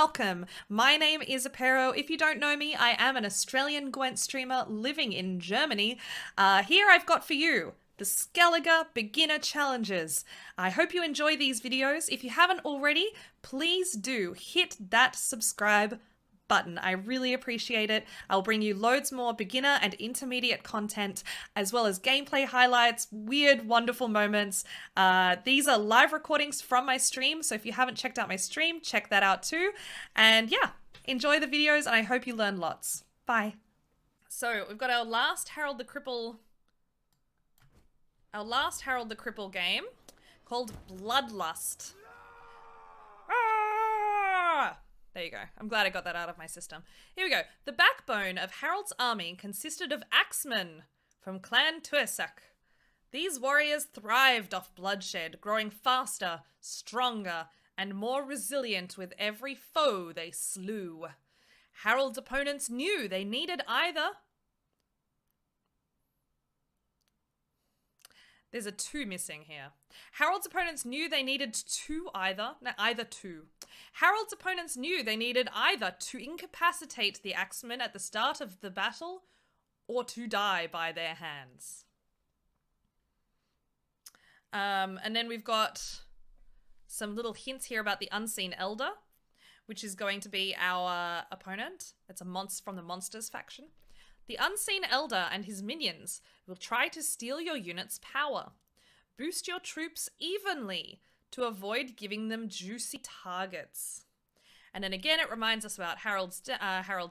welcome. My name is Apero. If you don't know me, I am an Australian Gwent streamer living in Germany. Here I've got for you the Skellige Beginner Challenges. I hope you enjoy these videos. If you haven't already, please do hit that subscribe button. I really appreciate it. I'll bring you loads more beginner and intermediate content, as well as gameplay highlights, weird, wonderful moments. These are live recordings from my stream, so if you haven't checked out my stream, check that out too. And yeah, enjoy the videos, and I hope you learn lots. Bye. So we've got our last Harold the Cripple game called Bloodlust. There you go. I'm glad I got that out of my system. Here we go. The backbone of Harold's army consisted of axemen from Clan Tuesak. These warriors thrived off bloodshed, growing faster, stronger, and more resilient with every foe they slew. Harold's opponents knew they needed either... There's a 2 missing here. Harold's opponents knew they needed Harold's opponents knew they needed either to incapacitate the axemen at the start of the battle or to die by their hands. And then we've got some little hints here about the Unseen Elder, which is going to be our opponent. It's a monster from the Monsters faction. The Unseen Elder and his minions will try to steal your unit's power. Boost your troops evenly to avoid giving them juicy targets. And then again, it reminds us about Harold's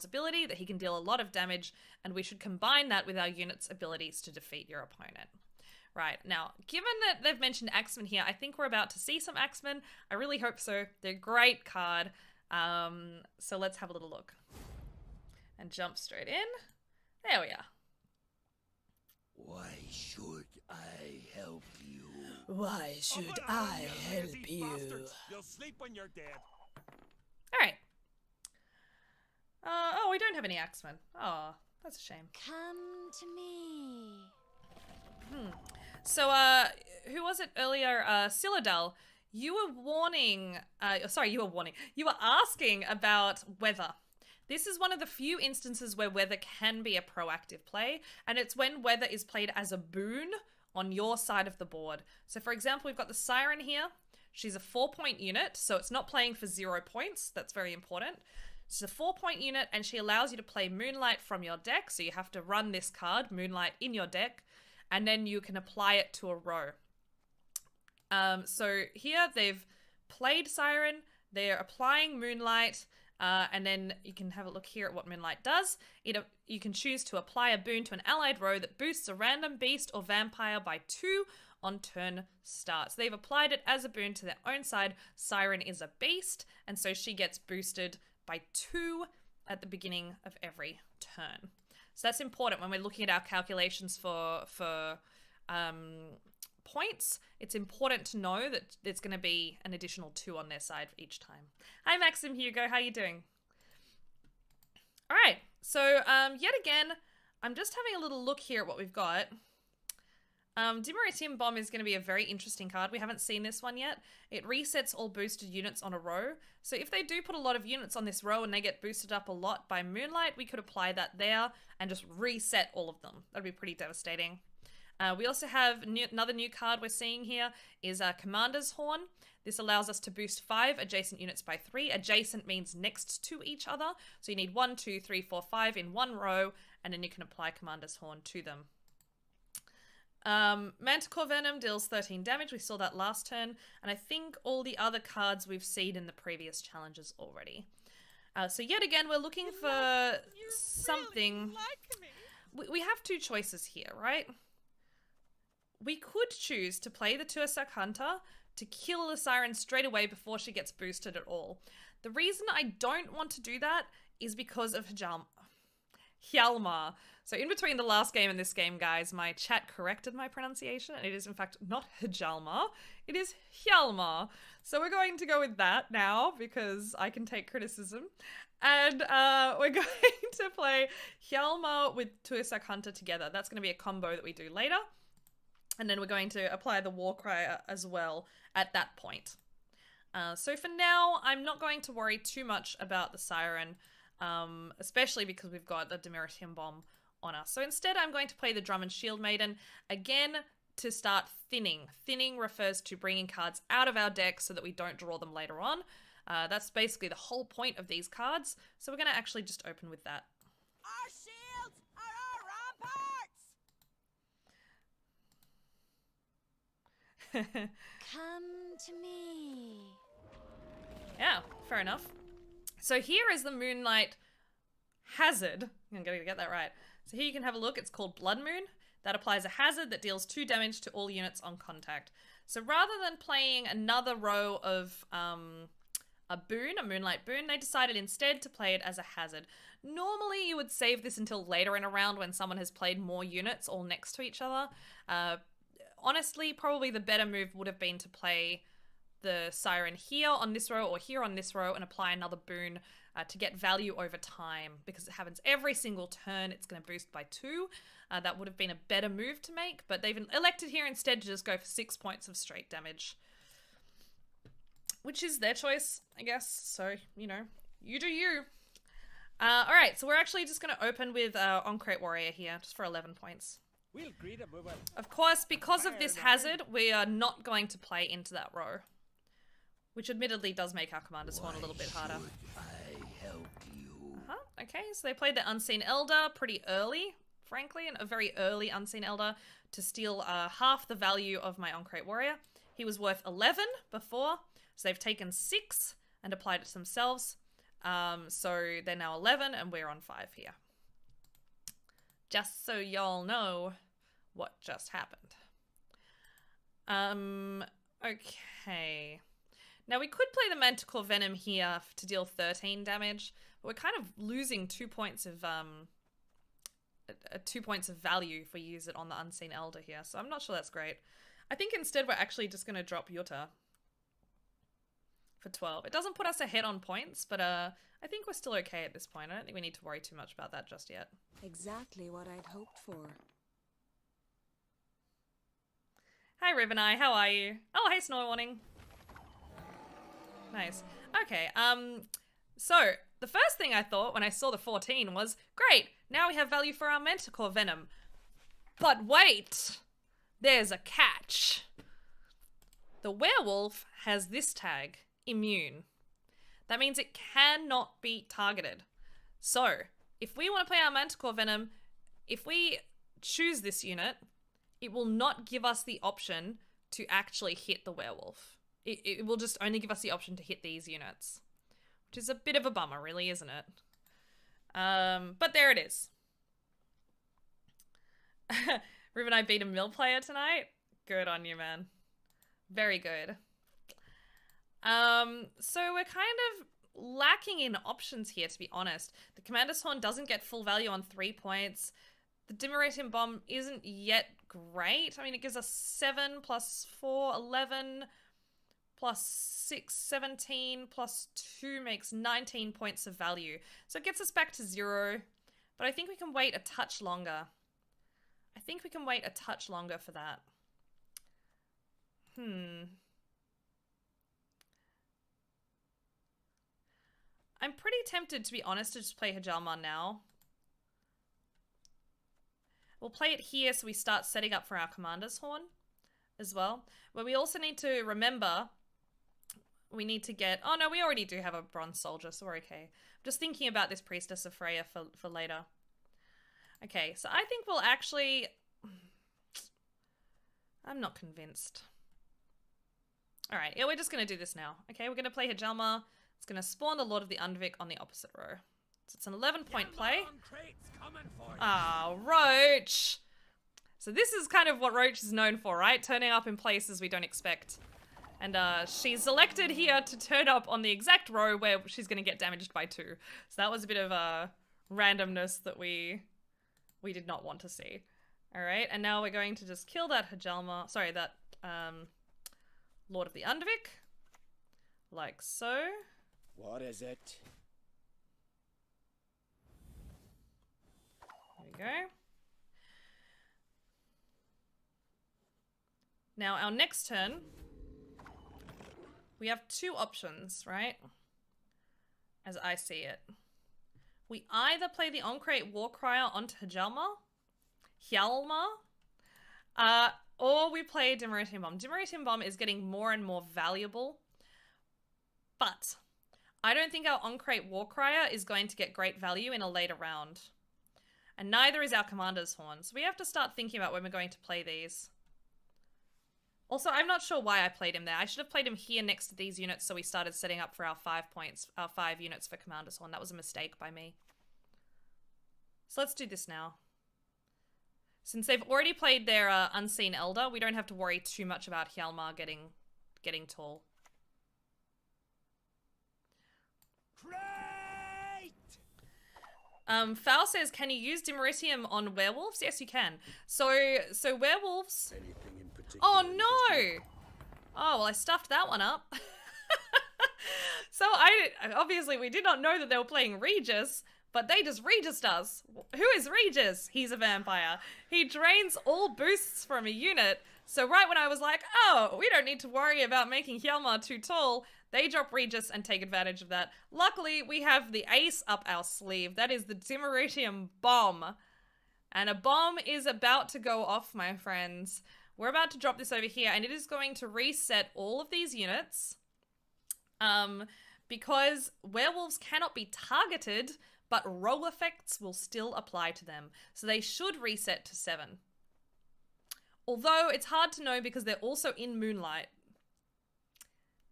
ability, that he can deal a lot of damage, and we should combine that with our unit's abilities to defeat your opponent. Right, now, given that they've mentioned Axemen here, I think we're about to see some Axemen. I really hope so. They're a great card. So let's have a little look. And jump straight in. There we are. Why should I help you? Why should I help you? You'll sleep when you're dead. Alright. Oh, we don't have any Axemen. Oh, that's a shame. Come to me. So, who was it earlier? Silodal, you were asking about weather. This is one of the few instances where weather can be a proactive play, and it's when weather is played as a boon on your side of the board. So for example, we've got the Siren here. She's a 4-point unit, so it's not playing for 0 points. That's very important. She's a 4-point unit, and she allows you to play Moonlight from your deck, so you have to run this card, Moonlight, in your deck, and then you can apply it to a row. So here they've played Siren, they're applying Moonlight, and then you can have a look here at what Moonlight does. You can choose to apply a boon to an allied row that boosts a random beast or vampire by 2 on turn start. So they've applied it as a boon to their own side. Siren is a beast, and so she gets boosted by 2 at the beginning of every turn. So that's important when we're looking at our calculations for points. It's important to know that there's going to be an additional 2 on their side each time. Hi Maxim Hugo, how you doing? All right, so yet again, I'm just having a little look here at what we've got. Dimeritium Bomb is going to be a very interesting card. We haven't seen this one yet. It resets all boosted units on a row. So if they do put a lot of units on this row and they get boosted up a lot by Moonlight, we could apply that there and just reset all of them. That'd be pretty devastating. We also have another new card we're seeing here is Commander's Horn. This allows us to boost 5 adjacent units by 3. Adjacent means next to each other. So you need 1, 2, 3, 4, 5 in one row, and then you can apply Commander's Horn to them. Manticore Venom deals 13 damage. We saw that last turn. And I think all the other cards we've seen in the previous challenges already. So yet again, we're looking for something. We have 2 choices here, right? We could choose to play the Tuesak Hunter to kill the Siren straight away before she gets boosted at all. The reason I don't want to do that is because of Hjalmar. So in between the last game and this game, guys, my chat corrected my pronunciation, and it is in fact not Hjalmar, it is Hjalmar. So we're going to go with that now because I can take criticism. And we're going to play Hjalmar with Tuesak Hunter together. That's going to be a combo that we do later. And then we're going to apply the Warcry as well at that point. So for now, I'm not going to worry too much about the Siren, especially because we've got the Demiritim Bomb on us. So instead, I'm going to play the Drum and Shield Maiden, again, to start thinning. Thinning refers to bringing cards out of our deck so that we don't draw them later on. That's basically the whole point of these cards, so we're going to actually just open with that. Our shields are our ramparts! Come to me. Yeah, fair enough. So here is the Moonlight Hazard. I'm going to get that right. So here you can have a look. It's called Blood Moon. That applies a hazard that deals 2 damage to all units on contact. So rather than playing another row of a boon, a Moonlight Boon, they decided instead to play it as a hazard. Normally you would save this until later in a round when someone has played more units all next to each other. Honestly, probably the better move would have been to play the Siren here on this row or here on this row and apply another boon to get value over time, because it happens every single turn. It's going to boost by 2. That would have been a better move to make, but they've elected here instead to just go for 6 points of straight damage, which is their choice, I guess. So, you know, you do you. Alright, so we're actually just going to open with On-Crate Warrior here, just for 11 points. We'll greet him with a Of course, because of this hazard, we are not going to play into that row, which admittedly does make our Commander's Horn a little bit harder. I help you. Okay, so they played the Unseen Elder pretty early, frankly, and a very early Unseen Elder to steal half the value of my On-Crate Warrior. He was worth 11 before, so they've taken 6 and applied it to themselves. So they're now 11 and we're on 5 here. Just so y'all know what just happened. Okay. Now we could play the Manticore Venom here to deal 13 damage, but we're kind of losing 2 points of 2 points of value if we use it on the Unseen Elder here, so I'm not sure that's great. I think instead we're actually just going to drop Yutta for 12. It doesn't put us ahead on points, but I think we're still okay at this point. I don't think we need to worry too much about that just yet. Exactly what I'd hoped for. Hi Riveneye, how are you? Oh, hey Snow Warning. Nice. Okay, so the first thing I thought when I saw the 14 was, great, now we have value for our Manticore Venom. But wait, there's a catch. The werewolf has this tag, immune. That means it cannot be targeted. So, if we want to play our Manticore Venom, if we choose this unit, it will not give us the option to actually hit the werewolf. It will just only give us the option to hit these units, which is a bit of a bummer, really, isn't it? But there it is. Riven, I beat a mill player tonight. Good on you, man. Very good. So we're kind of lacking in options here, to be honest. The Commander's Horn doesn't get full value on 3 points. The Demiritim Bomb isn't yet great. I mean, it gives us 7 plus 4, 11, plus 6, 17, plus 2 makes 19 points of value. So it gets us back to 0, but I think we can wait a touch longer. I think we can wait a touch longer for that. I'm pretty tempted, to be honest, to just play Hjalmar now. We'll play it here so we start setting up for our Commander's Horn as well. But we also need to remember we need to get... Oh no, we already do have a Bronze Soldier, so we're okay. I'm just thinking about this Priestess of Freya for later. Okay, so I think we'll actually... I'm not convinced. Alright, yeah, we're just going to do this now. Okay, we're going to play Hjalmar. It's going to spawn the Lord of the Undvik on the opposite row. So it's an 11-point play. Ah, Roach! So this is kind of what Roach is known for, right? Turning up in places we don't expect. And she's elected here to turn up on the exact row where she's going to get damaged by 2. So that was a bit of a randomness that we did not want to see. Alright, and now we're going to just kill that Hjalmar, sorry, that Lord of the Undvik. Like so. What is it? There we go. Now our next turn, we have two options, right? As I see it. We either play the On-Crate Warcrier onto Hjalmar, or we play Dimeritium Bomb. Dimeritium Bomb is getting more and more valuable, but I don't think our On-Crate Warcrier is going to get great value in a later round. And neither is our Commander's Horn, so we have to start thinking about when we're going to play these. Also, I'm not sure why I played him there. I should have played him here next to these units so we started setting up for our 5 points, our 5 units for Commander's Horn. That was a mistake by me. So let's do this now. Since they've already played their Unseen Elder, we don't have to worry too much about Hjalmar getting tall. Foul says, can you use Dimeritium on werewolves? Yes, you can. So werewolves... Anything in particular? Oh, no! Oh, well, I stuffed that one up. So obviously we did not know that they were playing Regis, but Regis does. Who is Regis? He's a vampire. He drains all boosts from a unit. So right when I was like, oh, we don't need to worry about making Hjalmar too tall, they drop Regis and take advantage of that. Luckily, we have the ace up our sleeve. That is the Dimeritium Bomb. And a bomb is about to go off, my friends. We're about to drop this over here, and it is going to reset all of these units. Because werewolves cannot be targeted, but roll effects will still apply to them. So they should reset to 7. Although it's hard to know because they're also in Moonlight.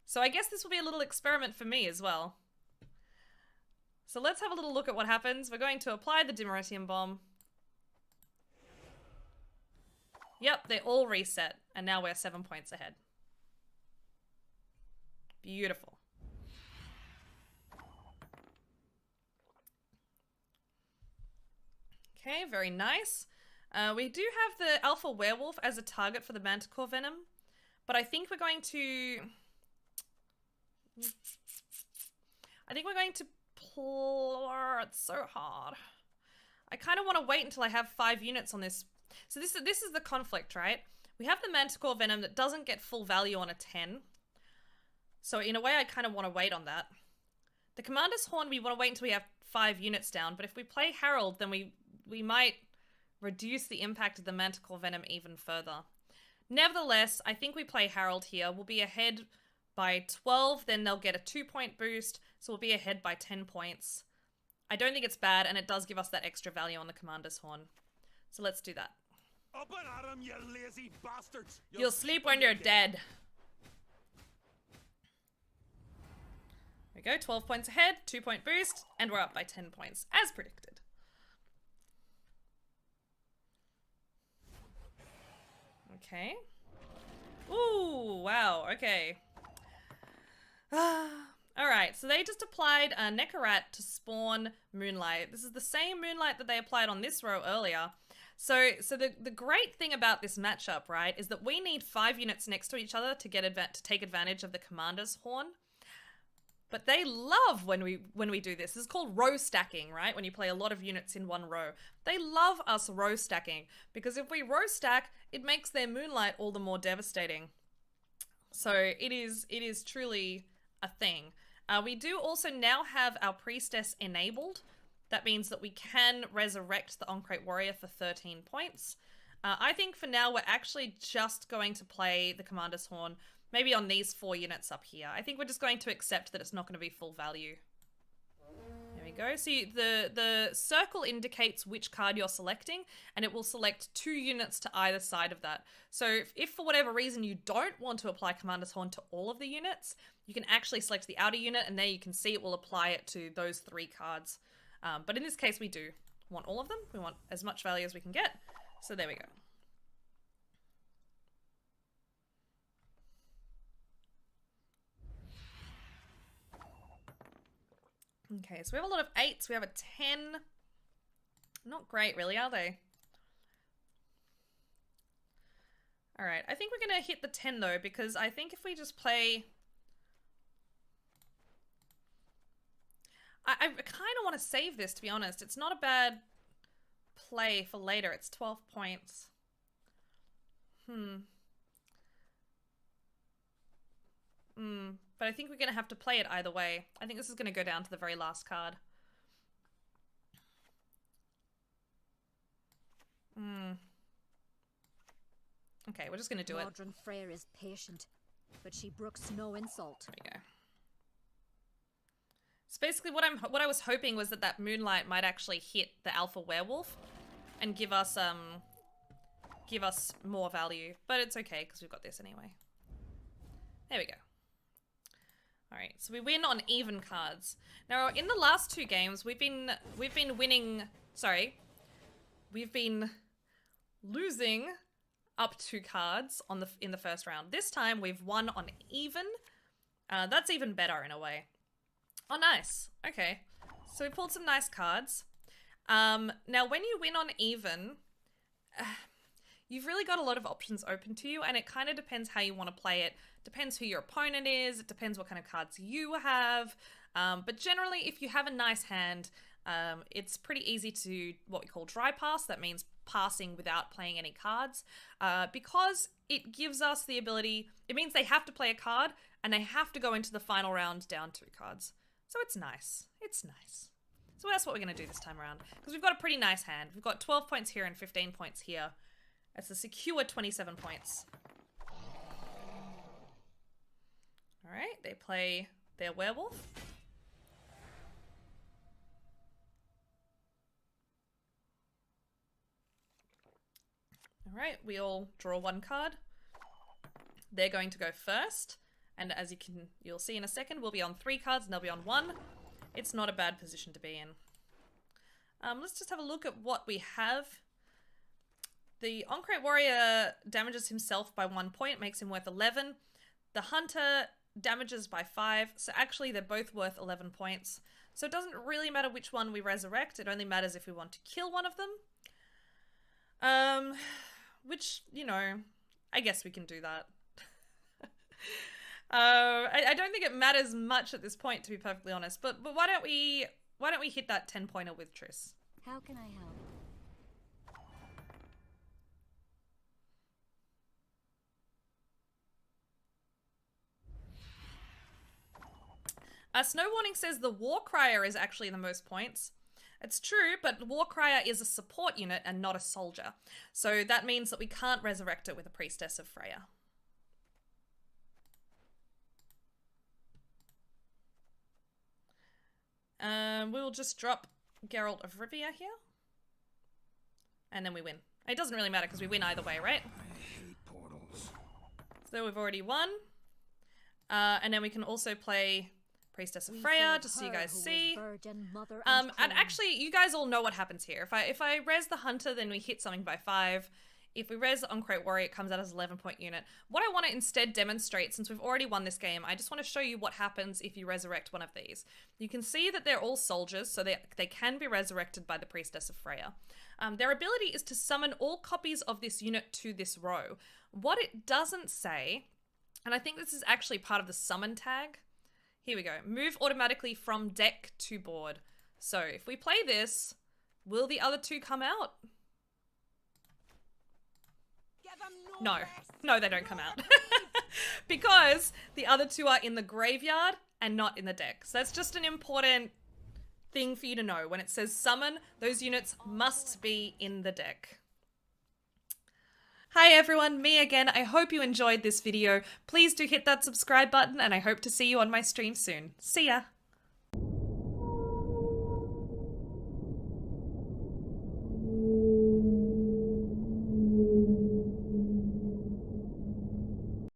So I guess this will be a little experiment for me as well. So let's have a little look at what happens. We're going to apply the Dimeritium Bomb. Yep, they all reset. And now we're 7 points ahead. Beautiful. Okay, very nice. We do have the Alpha Werewolf as a target for the Manticore Venom, but I think we're going to... It's so hard. I kind of want to wait until I have 5 units on this. So this is the conflict, right? We have the Manticore Venom that doesn't get full value on a 10. So in a way, I kind of want to wait on that. The Commander's Horn, we want to wait until we have 5 units down, but if we play Harold, then we might reduce the impact of the Manticore Venom even further. Nevertheless, I think we play Harold here. We'll be ahead by 12, then they'll get a 2-point boost, so we'll be ahead by 10 points. I don't think it's bad, and it does give us that extra value on the Commander's Horn. So let's do that. Up and at 'em, you lazy bastards! You'll sleep when you're dead. There we go, 12 points ahead, 2-point boost, and we're up by 10 points, as predicted. Okay. Ooh, wow, okay. Alright, so they just applied a Nekarat to spawn Moonlight. This is the same Moonlight that they applied on this row earlier. So the great thing about this matchup, right, is that we need 5 units next to each other to take advantage of the Commander's Horn. But they love when we do this. This is called row stacking, right? When you play a lot of units in one row. They love us row stacking, because if we row stack, it makes their Moonlight all the more devastating. So it is truly a thing. We do also now have our Priestess enabled. That means that we can resurrect the On-Crate Warrior for 13 points. I think for now we're actually just going to play the Commander's Horn, maybe on these 4 units up here. I think we're just going to accept that it's not going to be full value. There we go. See, the circle indicates which card you're selecting, and it will select 2 units to either side of that. So if for whatever reason you don't want to apply Commander's Horn to all of the units, you can actually select the outer unit, and there you can see it will apply it to those 3 cards. But in this case, we do want all of them. We want as much value as we can get. So there we go. Okay, so we have a lot of 8s. We have a 10. Not great, really, are they? All right, I think we're going to hit the 10, though, because I think if we just play... I kind of want to save this, to be honest. It's not a bad play for later. It's 12 points. But but I think we're going to have to play it either way. I think this is going to go down to the very last card. Okay, we're just going to do it. Modern Freyr is patient, but she brooks no insult. There we go. So basically what I was hoping was that Moonlight might actually hit the alpha werewolf and give us more value, but it's okay because we've got this anyway. There we go. All right, so we win on even cards. Now in the last two games, we've been winning. Sorry, we've been losing up 2 cards in the first round. This time we've won on even. That's even better in a way. Oh, nice. Okay, so we pulled some nice cards. Now when you win on even, you've really got a lot of options open to you, and it kind of depends how you want to play it. Depends who your opponent is. It depends what kind of cards you have. But generally, if you have a nice hand, it's pretty easy to what we call dry pass. That means passing without playing any cards, because it gives us the ability. It means they have to play a card, and they have to go into the final round down 2 cards. So it's nice. It's nice. So that's what we're going to do this time around, because we've got a pretty nice hand. We've got 12 points here and 15 points here. It's a secure 27 points. All right, they play their werewolf. All right, we all draw 1 card. They're going to go first, and as you'll see in a second, we'll be on 3 cards and they'll be on 1. It's not a bad position to be in. Let's just have a look at what we have. The Oncrate Warrior damages himself by 1 point, makes him worth 11. The Hunter damages by 5, so actually they're both worth 11 points. So it doesn't really matter which one we resurrect, it only matters if we want to kill one of them. Which, you know, I guess we can do that. I don't think it matters much at this point, to be perfectly honest, but why don't we hit that 10-pointer with Triss? How can I help? Snow Warning says the War Crier is actually the most points. It's true, but War Crier is a support unit and not a soldier. So that means that we can't resurrect it with a Priestess of Freya. We'll just drop Geralt of Rivia here. And then we win. It doesn't really matter because we win either way, right? I hate portals. So we've already won. And then we can also play Priestess of Freya, just so you guys see. And actually, you guys all know what happens here. If I res the Hunter, then we hit something by 5. If we res the Oncrate Warrior, it comes out as an 11-point unit. What I want to instead demonstrate, since we've already won this game, I just want to show you what happens if you resurrect one of these. You can see that they're all soldiers, so they can be resurrected by the Priestess of Freya. Their ability is to summon all copies of this unit to this row. What it doesn't say, and I think this is actually part of the summon tag. Here we go. Move automatically from deck to board. So if we play this, will the other 2 come out? No, they don't come out. Because the other 2 are in the graveyard and not in the deck. So that's just an important thing for you to know. When it says summon, those units must be in the deck. Hi everyone, me again. I hope you enjoyed this video. Please do hit that subscribe button and I hope to see you on my stream soon. See ya!